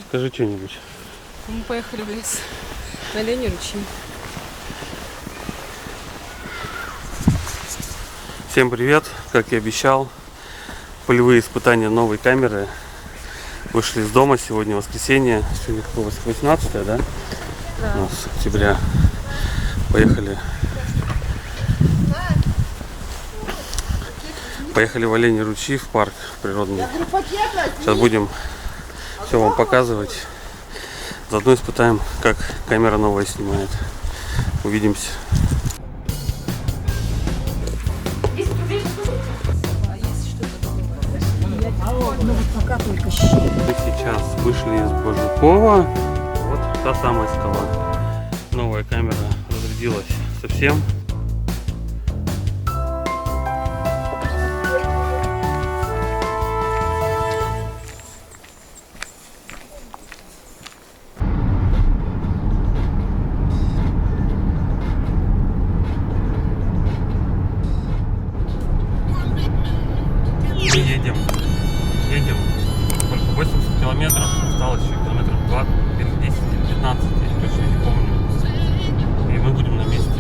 Скажи что-нибудь. Мы поехали в лес на оленей ручьи. Всем привет! Как и обещал, полевые испытания новой камеры. Вышли из дома, сегодня воскресенье, сегодня 18, да? Да. У нас октября. Поехали в оленей ручьи, в парк природный. Сейчас будем все вам показывать. Заодно испытаем, как камера новая снимает. Увидимся. Мы сейчас вышли из Божукова. Вот та самая скала. Новая камера разрядилась совсем. Мы едем только 80 километров, осталось еще километров 20 или 10 или 15, я точно не помню. И мы будем на месте.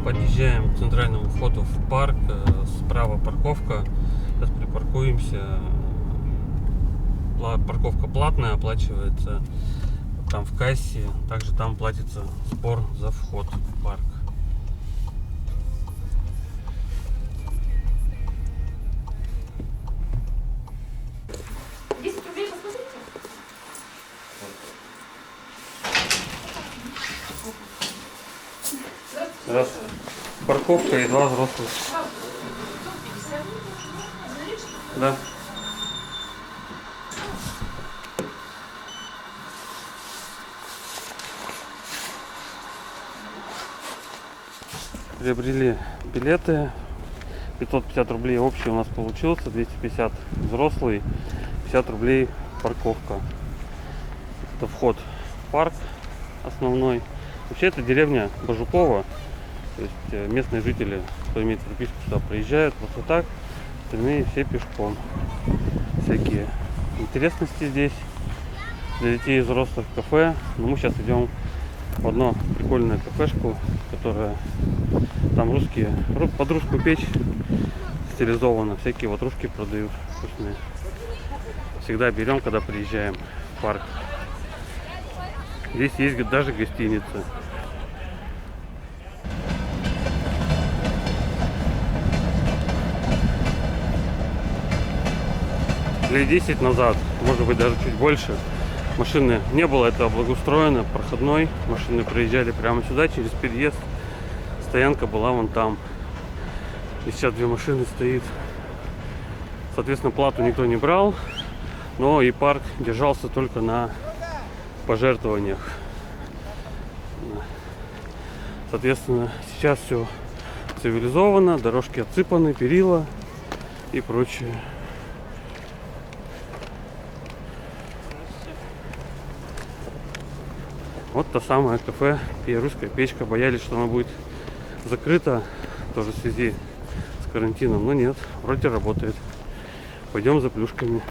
Подъезжаем к центральному входу в парк, справа парковка, сейчас припаркуемся. Парковка платная, оплачивается там в кассе, также там платится сбор за вход в парк. Раз. Парковка и два взрослых. Да. Приобрели билеты. 550 рублей общий у нас получился, 250 взрослый, 50 рублей парковка. Это вход в парк основной. Вообще это деревня Божукова. То есть местные жители, кто имеет прописку, сюда приезжают просто так, остальные все пешком. Всякие интересности здесь для детей и взрослых, кафе. Но мы сейчас идем в одно прикольное кафешку, которая там под русскую печь стилизована, всякие ватрушки продают вкусные. Всегда берем, когда приезжаем в парк. Здесь есть даже гостиница. Лет 10 назад, может быть даже чуть больше, машины не было, это благоустроено, проходной. Машины приезжали прямо сюда, через переезд. Стоянка была вон там. И сейчас две машины стоит. Соответственно, плату никто не брал, но и парк держался только на пожертвованиях. Соответственно, сейчас все цивилизовано, дорожки отсыпаны, перила и прочее. Вот та самая кафе, русская печка. Боялись, что она будет закрыта, тоже в связи с карантином, но нет, вроде работает. Пойдем за плюшками.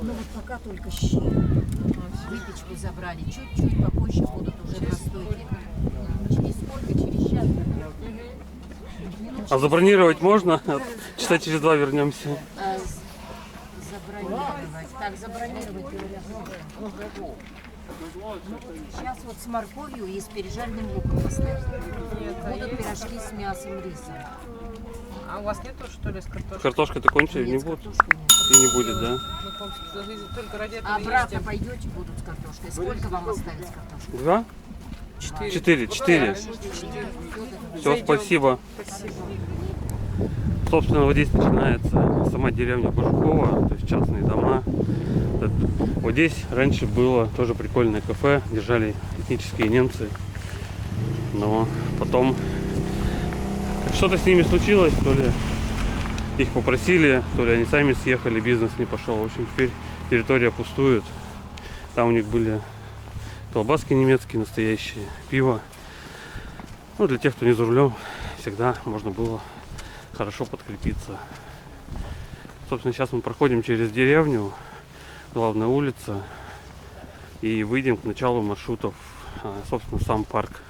Ну вот пока только щи. Выпечку забрали. Чуть-чуть попозже будут уже на стойке. Через сколько? Через час. А забронировать можно? Часа через 2 вернемся. Забронировать. Так, забронировать. Сейчас вот с морковью и с пережаренным луком поставить. Будут пирожки с мясом, рисом. А у вас нету, что ли, с картошкой? Картошка-то кончили, не Нет, с будет? картошкой нет. И не будет, да? Мы, по-моему, только ради этого А обратно ездим. пойдете, будут с картошкой. Сколько вам оставить картошки? 2? 4. 4. Все, Зайдем. спасибо. Спасибо. Собственно, вот здесь начинается сама деревня Бажукова, то есть частные дома. Вот здесь раньше было тоже прикольное кафе, держали этнические немцы. Но потом что-то с ними случилось, то ли их попросили, то ли они сами съехали, бизнес не пошел. В общем, теперь территория пустует. Там у них были колбаски немецкие настоящие, пиво. Ну, для тех, кто не за рулем, всегда можно было хорошо подкрепиться. Собственно, сейчас мы проходим через деревню, главная улица, и выйдем к началу маршрутов, собственно, сам парк.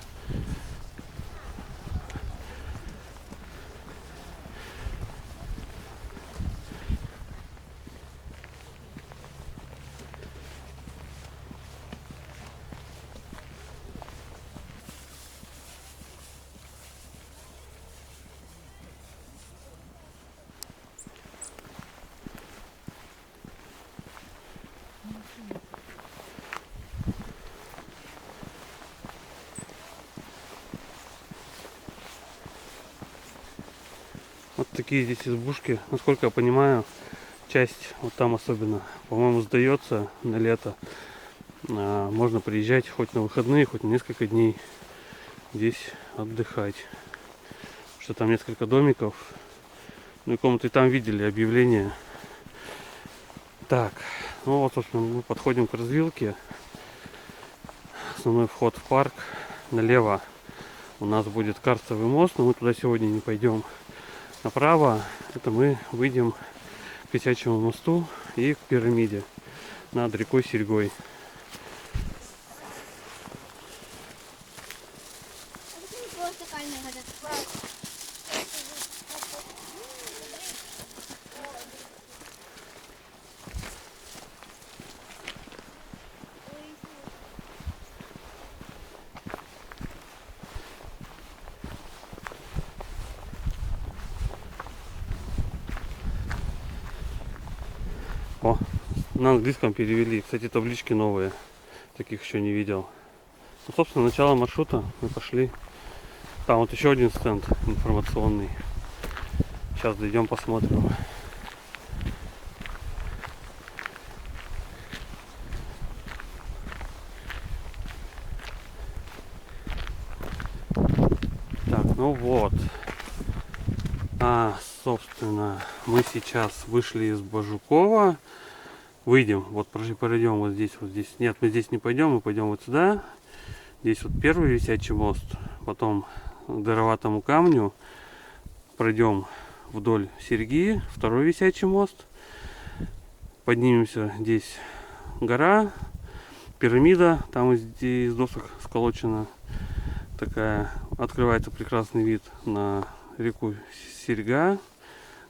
Вот такие здесь избушки. Насколько я понимаю, часть, вот там особенно, по-моему, сдается на лето. Можно приезжать хоть на выходные, хоть на несколько дней здесь отдыхать. Что там несколько домиков. Ну и комнаты там видели объявление. Так, ну вот, собственно, мы подходим к развилке. Основной вход в парк. Налево у нас будет карстовый мост, но мы туда сегодня не пойдем. Направо это мы выйдем к висячему мосту и к пирамиде над рекой Серьгой. О, на английском перевели. Кстати, таблички новые. Таких еще не видел. Ну, собственно, начало маршрута. Мы пошли. Там вот еще один стенд информационный. Сейчас дойдем, посмотрим. Так, ну вот. Собственно, мы сейчас вышли из Бажукова. Выйдем, вот пройдем вот здесь, вот здесь. Нет, мы здесь не пойдем, мы пойдем вот сюда. Здесь вот первый висячий мост. Потом к Дароватому камню. Пройдем вдоль Серьги, второй висячий мост. Поднимемся, здесь гора, пирамида, там из досок сколочена такая. Открывается прекрасный вид на реку Серьга,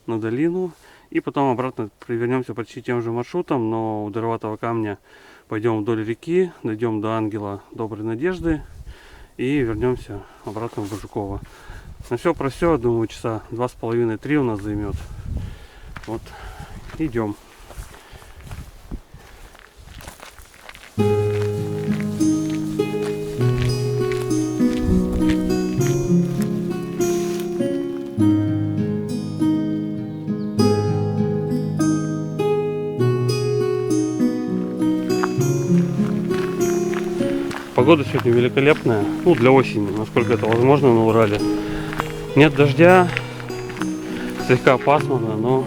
на долину. И потом обратно вернемся почти тем же маршрутом, но у Дароватого камня пойдем вдоль реки, дойдем до Ангела Доброй Надежды и вернемся обратно в Бажуково. На все про все, думаю, часа 2,5-3 у нас займет. Вот, идем. Погода сегодня великолепная, ну для осени, насколько это возможно на Урале. Нет дождя, слегка пасмурно, но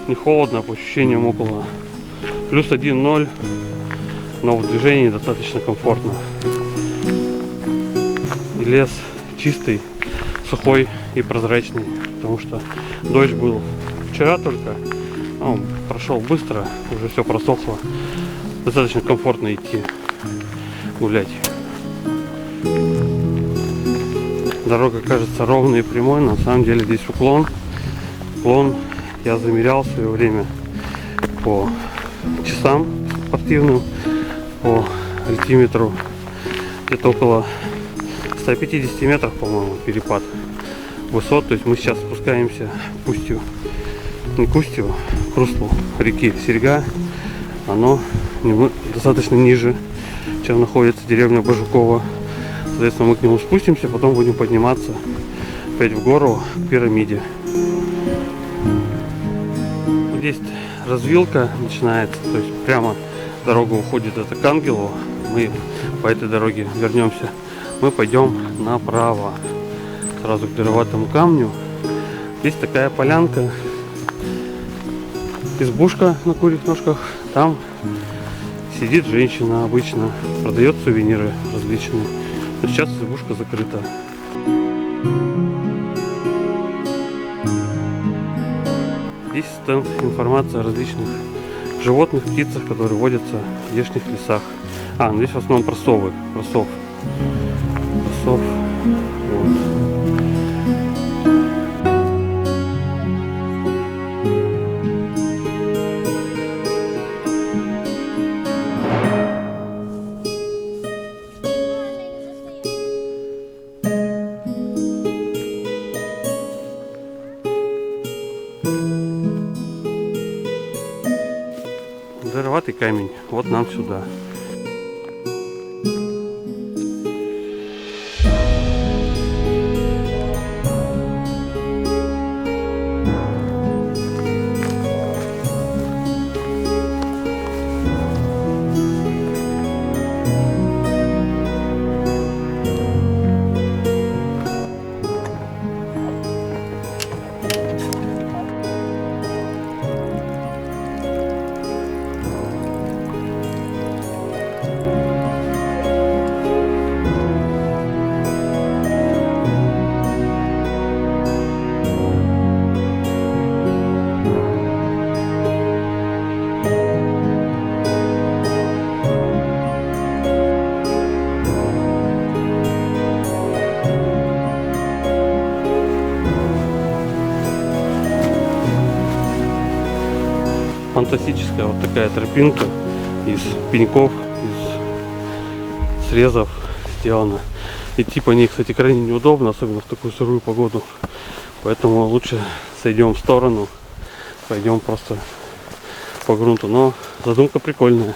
не холодно, по ощущениям около плюс 1-0, но в движении достаточно комфортно. И лес чистый, сухой и прозрачный, потому что дождь был вчера только, он прошел быстро, уже все просохло, достаточно комфортно идти гулять. Дорога кажется ровной и прямой, на самом деле здесь уклон. Уклон я замерял в свое время по часам спортивным, по альтиметру. Где-то около 150 метров, по-моему, перепад высот. То есть мы сейчас спускаемся к устью, не к устью, к к руслу реки Серьга, оно достаточно ниже, чем находится деревня Бажукова. Соответственно, мы к нему спустимся, потом будем подниматься опять в гору к пирамиде. Здесь развилка начинается, то есть прямо дорога уходит это к Ангелу. Мы по этой дороге вернемся. Мы пойдем направо, сразу к дыроватому камню. Здесь такая полянка, избушка на курьих ножках. Там сидит женщина обычно, продает сувениры различные. Но сейчас избушка закрыта. Здесь стенд, информация о различных животных, птицах, которые водятся в здешних лесах. Ну здесь в основном про совы. Сов. Вот. Дыроватый камень. Вот нам сюда. Фантастическая вот такая тропинка из пеньков, из срезов сделана. Идти по ней, кстати, крайне неудобно, особенно в такую сырую погоду. Поэтому лучше сойдем в сторону, пойдем просто по грунту. Но задумка прикольная.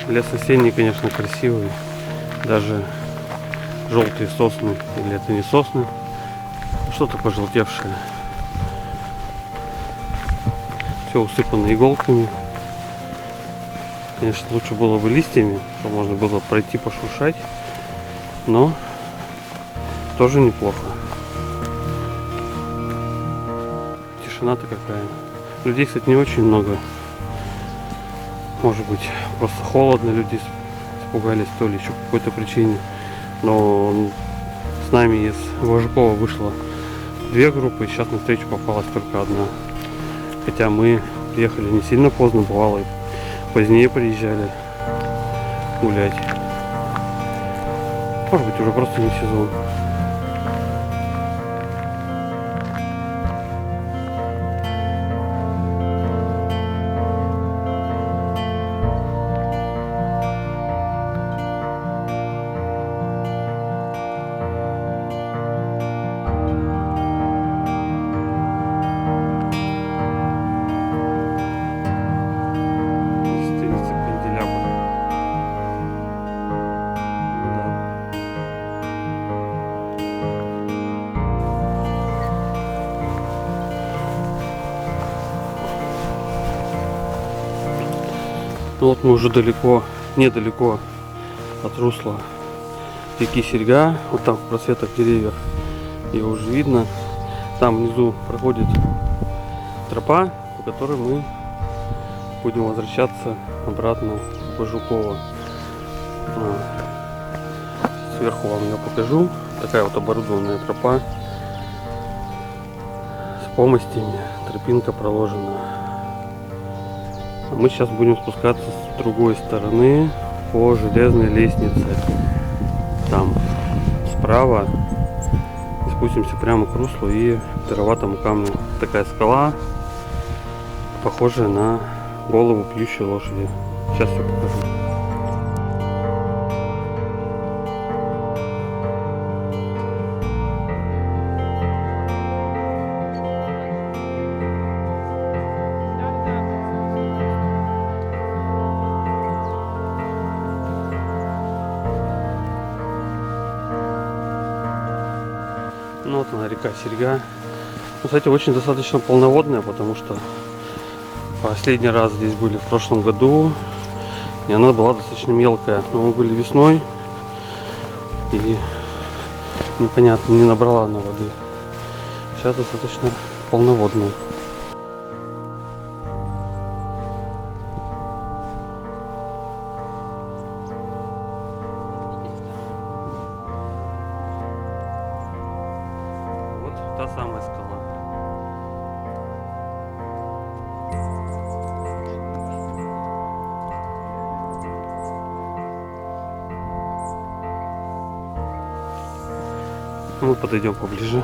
Лес осенний, конечно, красивый. Даже желтые сосны, или это не сосны, что-то пожелтевшее. Все усыпано иголками. Конечно, лучше было бы листьями, чтобы можно было пройти, пошуршать. Но тоже неплохо. Тишина-то какая. Людей, кстати, не очень много. Может быть, просто холодно, люди испугались, то ли еще по какой-то причине. Но с нами из Бажукова вышло 2 группы, сейчас на встречу попалась только одна. Хотя мы приехали не сильно поздно, бывало и позднее приезжали гулять. Может быть, уже просто не сезон. Ну вот мы уже недалеко от русла реки Серьга. Вот там в просветах деревьев ее уже видно. Там внизу проходит тропа, по которой мы будем возвращаться обратно в Бажуково. Сверху вам ее покажу. Такая вот оборудованная тропа с помостями. Тропинка проложена. А мы сейчас будем спускаться с другой стороны по железной лестнице. Там справа. И спустимся прямо к руслу и к дыроватому камню. Такая скала, похожая на голову пьющей лошади. Сейчас все покажу. Ну вот она, река Серьга. Ну, кстати, очень достаточно полноводная, потому что последний раз здесь были в прошлом году, и она была достаточно мелкая. Но мы были весной, и непонятно, не набрала она воды. Сейчас достаточно полноводная. Вот та самая скала. Мы подойдем поближе.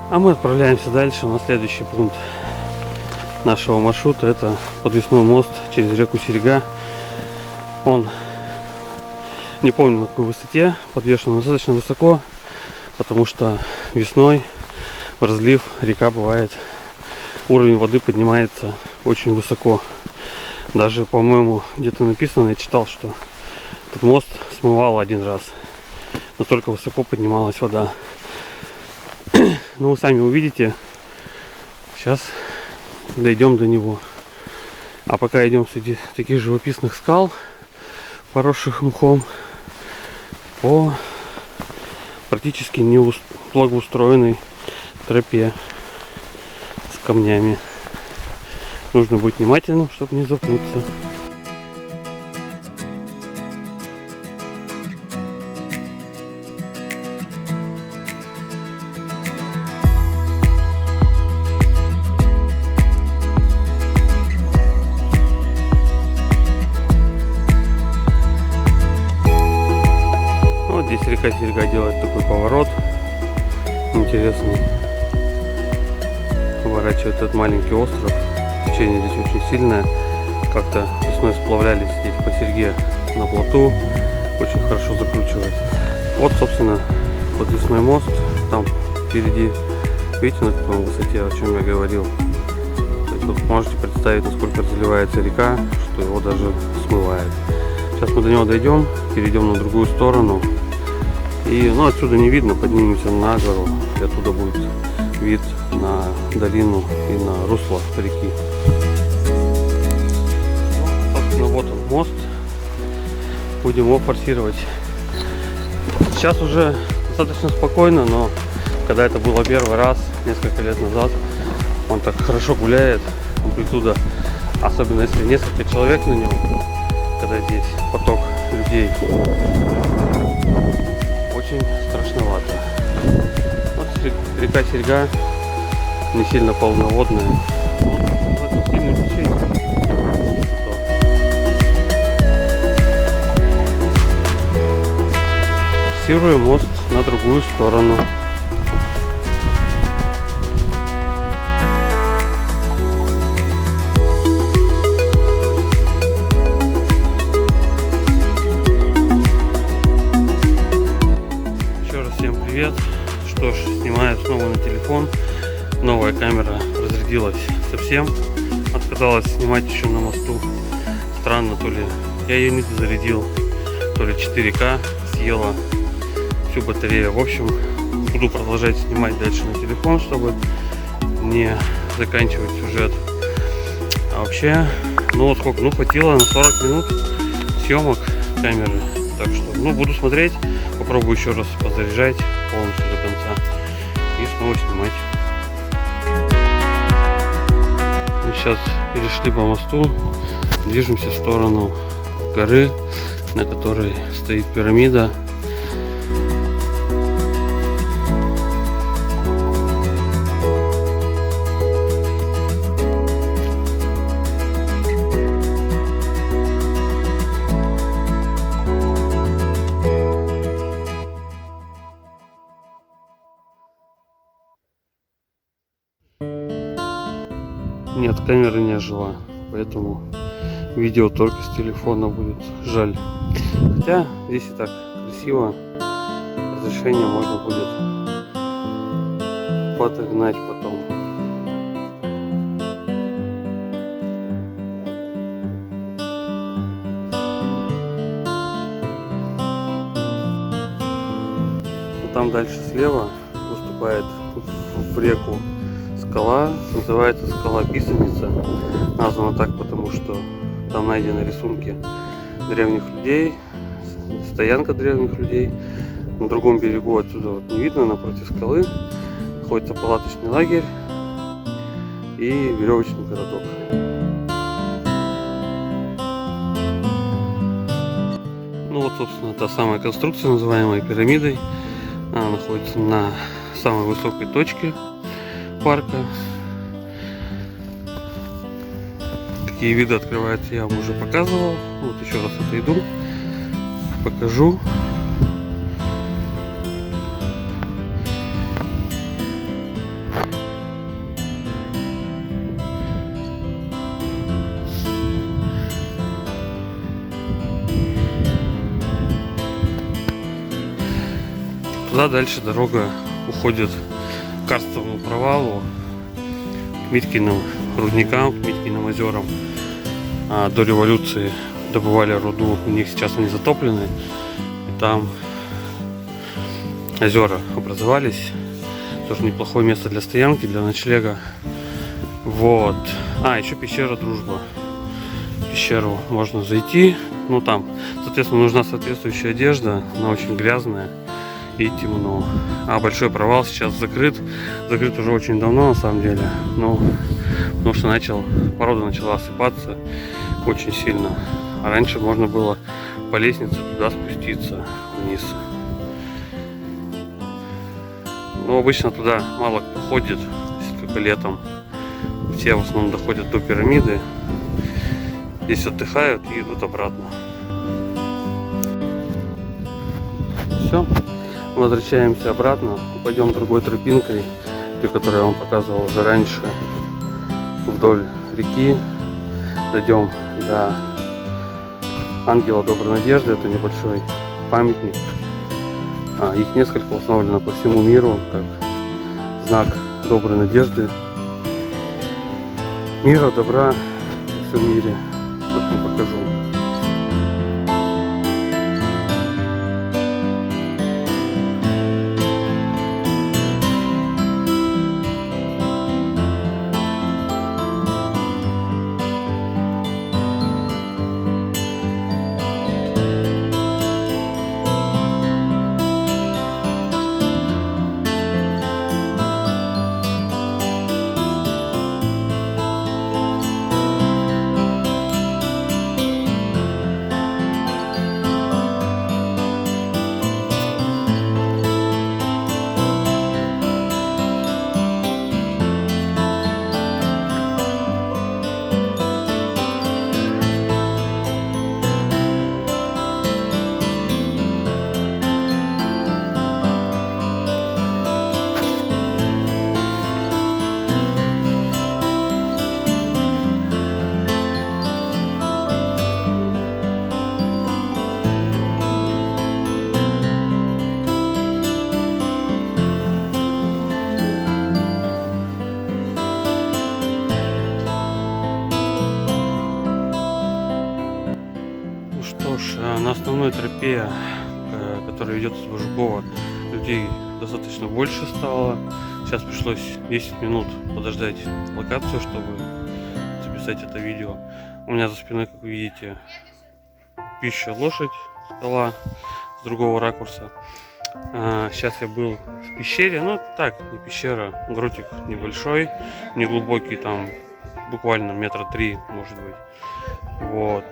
А мы отправляемся дальше на следующий пункт нашего маршрута. Это подвесной мост через реку Серьга. Он, не помню на какой высоте, подвешен достаточно высоко, потому что весной в разлив река бывает, уровень воды поднимается очень высоко. Даже, по-моему, где-то написано, я читал, что этот мост смывал один раз. Настолько высоко поднималась вода. Ну, вы сами увидите. Сейчас дойдем до него. А пока идем среди таких живописных скал, поросших мхом, по практически благоустроенной тропе с камнями. Нужно быть внимательным, чтобы не запнуться. Здесь река Серьга делает такой поворот интересный, поворачивает этот маленький остров. Течение здесь очень сильное, как-то весной сплавлялись здесь по Серьге на плоту, очень хорошо закручивает. Вот, собственно, подвесной мост там впереди, видите, на какой высоте, о чем я говорил. То есть, вот можете представить, насколько разливается река, что его даже смывает. Сейчас мы до него дойдем, перейдем на другую сторону. И, ну, отсюда не видно, поднимемся на гору, и оттуда будет вид на долину и на русло реки. Собственно, вот он, мост. Будем его форсировать. Сейчас уже достаточно спокойно, но когда это было первый раз, несколько лет назад, он так хорошо гуляет, амплитуда, особенно если несколько человек на нем, когда здесь поток людей. Очень страшновато. Вот река Серьга не сильно полноводная. Вот сильное течение. форсируем мост на другую сторону. Еще раз всем привет. Что ж, снимаю снова на телефон. Новая камера разрядилась совсем. Отказалась снимать еще на мосту. Странно, то ли я ее не зарядил, то ли 4К съела всю батарею. В общем, буду продолжать снимать дальше на телефон, чтобы не заканчивать сюжет. А вообще, ну вот сколько, ну хватило на 40 минут съемок камеры. Так что, ну буду смотреть, попробую еще раз позаряжать полностью до конца и снова снимать. Мы сейчас перешли по мосту, движемся в сторону горы, на которой стоит пирамида. Нет, камера не ожила, поэтому видео только с телефона будет. Жаль. Хотя здесь и так красиво. Разрешение можно будет подогнать потом. Там дальше слева выступает в реку скала, называется скала Писаница. Названа так, потому что там найдены рисунки древних людей, стоянка древних людей. На другом берегу отсюда вот не видно, напротив скалы находится палаточный лагерь и веревочный городок. Ну вот, собственно, та самая конструкция, называемая пирамидой. Она находится на самой высокой точке парка. Какие виды открываются, я вам уже показывал. Вот еще раз отойду, покажу. Туда дальше дорога уходит к карстовому провалу, к Митькиным рудникам, к Митькиным озерам. До революции добывали руду, у них сейчас они затоплены. И там озера образовались. Тоже неплохое место для стоянки, для ночлега. Вот. Еще пещера Дружба. В пещеру можно зайти. Ну там, соответственно, нужна соответствующая одежда. Она очень грязная и темно. Большой провал сейчас закрыт. Закрыт уже очень давно, на самом деле. Ну, потому что порода начала осыпаться очень сильно. А раньше можно было по лестнице туда спуститься вниз. Но обычно туда мало кто ходит, если только летом. Все в основном доходят до пирамиды. Здесь отдыхают и идут обратно. Все. Возвращаемся обратно, пойдем другой тропинкой, которую я вам показывал уже раньше, вдоль реки. Дойдем до Ангела Доброй Надежды, это небольшой памятник. Их несколько установлено по всему миру, как знак доброй надежды, мира, добра во всем мире. Вот вам покажу. основной тропе, которая ведет из Божукова, людей достаточно больше стало. Сейчас пришлось 10 минут подождать локацию, чтобы записать это видео. У меня за спиной, как вы видите, пища лошадь, скала с другого ракурса. Сейчас я был в пещере, ну так, не пещера, гротик небольшой, не глубокий, там буквально метра 3, может быть. Вот,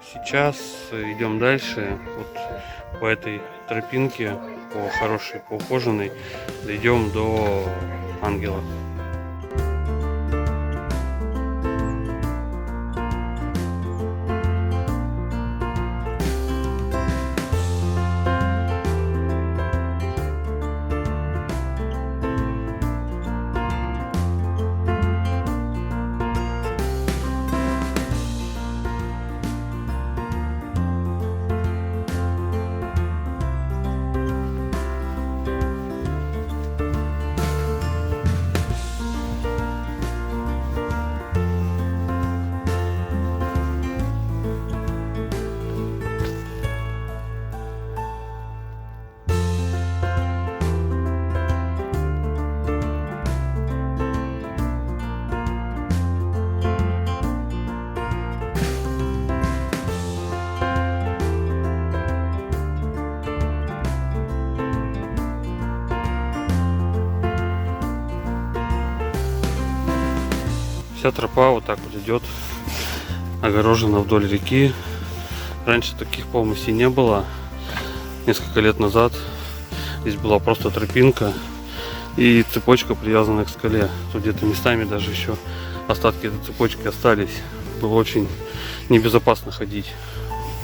сейчас идем дальше, вот по этой тропинке, по хорошей, по ухоженной, дойдем до ангела. Вся тропа вот так вот идет, огорожена вдоль реки. Раньше таких полностью не было. Несколько лет назад здесь была просто тропинка и цепочка, привязанная к скале. Тут где-то местами даже еще остатки этой цепочки остались. Было очень небезопасно ходить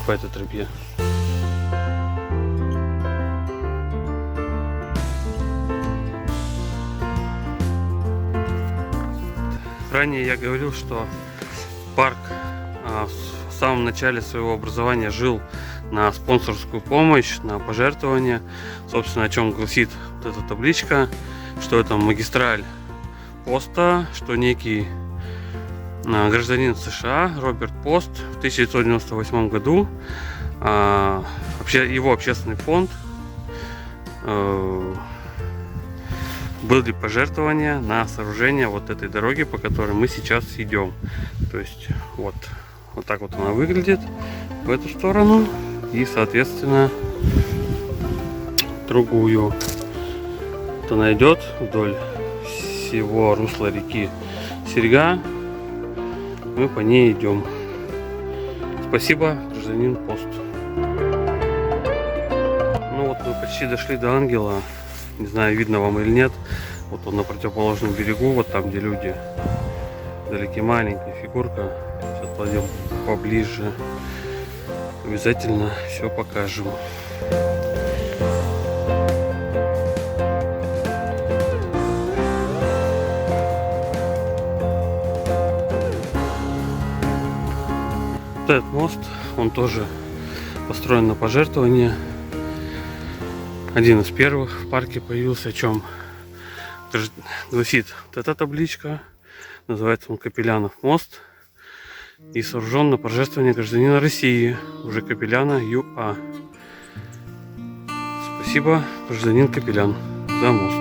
по этой тропе. Ранее я говорил, что парк в самом начале своего образования жил на спонсорскую помощь, на пожертвования. Собственно, о чем гласит вот эта табличка, что это магистраль Поста, что некий гражданин США Роберт Пост в 1998 году, его общественный фонд, были пожертвования на сооружение вот этой дороги, по которой мы сейчас идем. То есть вот так вот она выглядит в эту сторону и, соответственно, другую. Вот она идет вдоль всего русла реки Серьга. Мы по ней идем. Спасибо, гражданин Пост. Ну вот мы почти дошли до ангела. Не знаю, видно вам или нет. Вот он на противоположном берегу, вот там, где люди. Вдалеке маленькая фигурка. Сейчас пойдем поближе. Обязательно все покажем. Вот этот мост, он тоже построен на пожертвование. Один из первых в парке появился, о чем гласит вот эта табличка. Называется он Капелянов мост. И сооружен на пожертвование гражданина России, уже Капеляна ЮА. Спасибо, гражданин Капелян, за мост.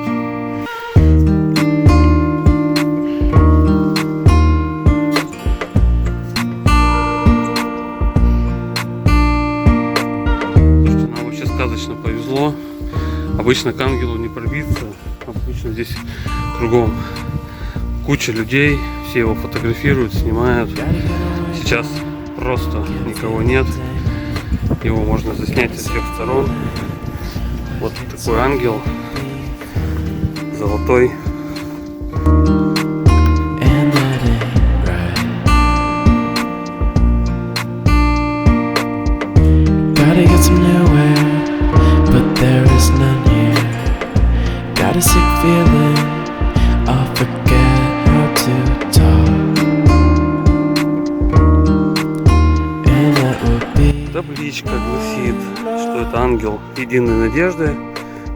Слушайте, нам вообще сказочно повезло. Обычно к ангелу не пробиться. Обычно здесь кругом куча людей. Все его фотографируют, снимают. Сейчас просто никого нет. Его можно заснять со всех сторон. Вот такой ангел. Золотой. Got a sick feeling I'll forget how to talk, and that would be. Табличка гласит, что это ангел единой надежды,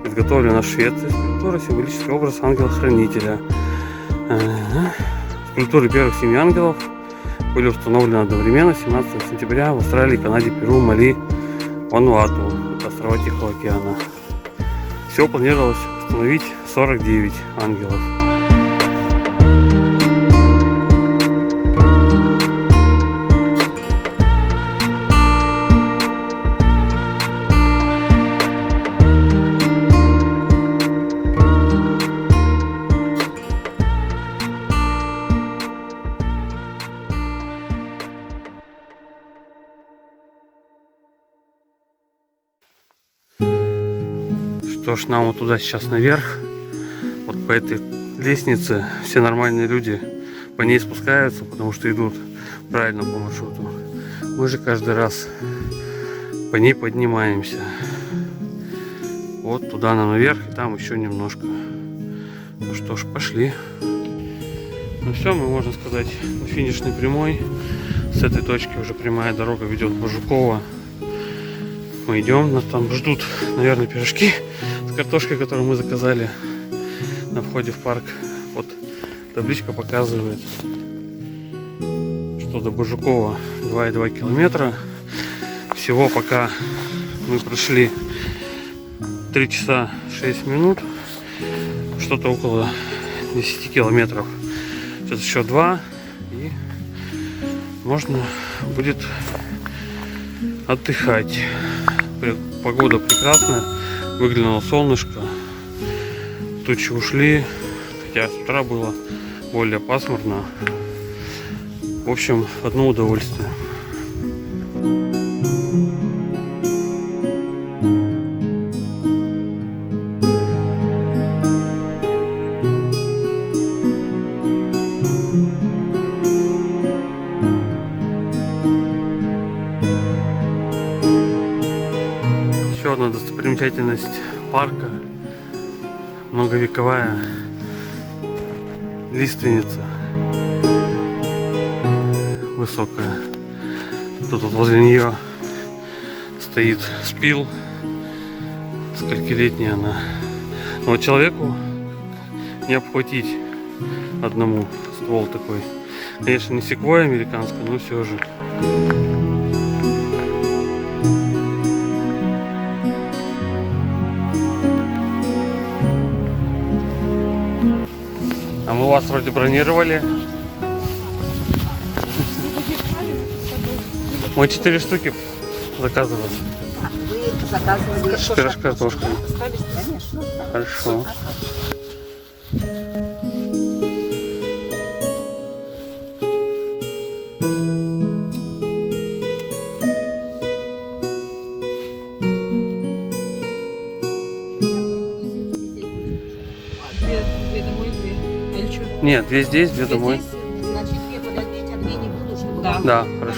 изготовлена в Швеции. Скульптура — символический образ ангела-хранителя. Скульптуры первых 7 ангелов были установлены одновременно 17 сентября в Австралии, Канаде, Перу, Мали, Вануату, это острова Тихого океана. Всего планировалось установить 49 ангелов. Что ж, нам вот туда сейчас наверх, вот по этой лестнице. Все нормальные люди по ней спускаются, потому что идут правильно по маршруту. Мы же каждый раз по ней поднимаемся. Вот туда нам наверх, и там еще немножко. Ну что ж, пошли. Ну все, мы, можно сказать, на финишной прямой. С этой точки уже прямая дорога ведет в Божуково. Мы идем, нас там ждут, наверное, пирожки с картошкой, которую мы заказали на входе в парк. Вот табличка показывает, что до Божукова 2,2 километра. Всего пока мы прошли 3 часа 6 минут, что-то около 10 километров. Сейчас еще 2, и можно будет отдыхать. Погода прекрасная, выглянуло солнышко, тучи ушли, хотя с утра было более пасмурно. В общем, одно удовольствие. Еще одна достопримечательность парка, многовековая лиственница, высокая. Тут вот возле нее стоит спил, сколькилетняя она. Но вот человеку не обхватить одному ствол такой. Конечно, не секвойя американская, но все же. А мы вас вроде бронировали. Мы 4 штуки заказывали. Вы заказывали Пирожки с картошкой. Конечно. Хорошо. Две домой, две. Или что? Нет, 2 здесь, 2 домой. Значит, 2 подогреть, а 2 не буду, чтобы... Да. Да, хорошо.